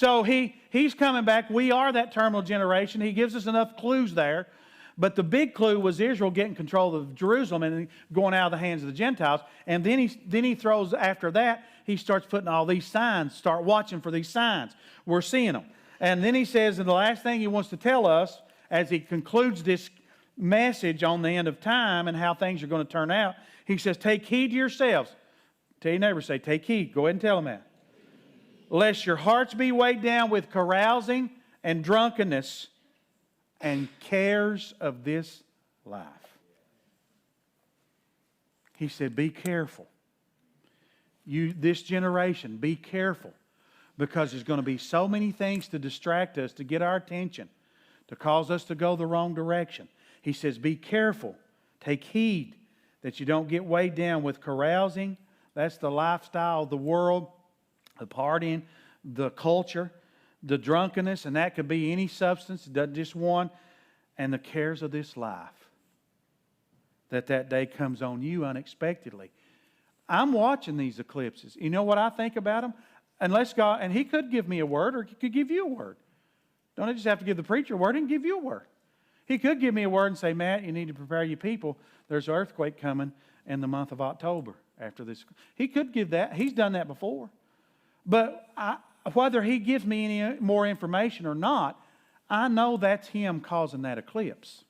So he's coming back. We are that terminal generation. He gives us enough clues there. But the big clue was Israel getting control of Jerusalem and going out of the hands of the Gentiles. And then he throws, after that, he starts putting all these signs. Start watching for these signs. We're seeing them. And then he says, and the last thing he wants to tell us as he concludes this message on the end of time and how things are going to turn out, he says, take heed to yourselves. Tell your neighbor, say, take heed. Go ahead and tell them that. Lest your hearts be weighed down with carousing and drunkenness and cares of this life. He said, be careful. This generation, be careful. Because there's going to be so many things to distract us, to get our attention, to cause us to go the wrong direction. He says, be careful. Take heed that you don't get weighed down with carousing. That's the lifestyle of the world, the partying, the culture, the drunkenness, and that could be any substance, just one, and the cares of this life. That day comes on you unexpectedly. I'm watching these eclipses. You know what I think about them? Unless God, and He could give me a word, or He could give you a word. Don't I just have to give the preacher a word and give you a word? He could give me a word and say, Matt, you need to prepare your people. There's an earthquake coming in the month of October after this. He could give that. He's done that before. But whether He gives me any more information or not, I know that's Him causing that eclipse.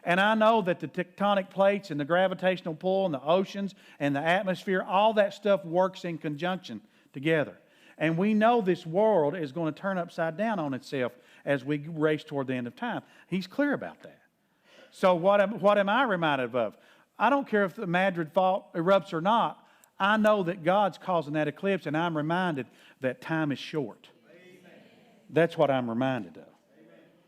And I know that the tectonic plates and the gravitational pull and the oceans and the atmosphere, all that stuff works in conjunction together. And we know this world is going to turn upside down on itself as we race toward the end of time. He's clear about that. So what am I reminded of? I don't care if the Madrid fault erupts or not. I know that God's causing that eclipse, and I'm reminded that time is short. That's what I'm reminded of.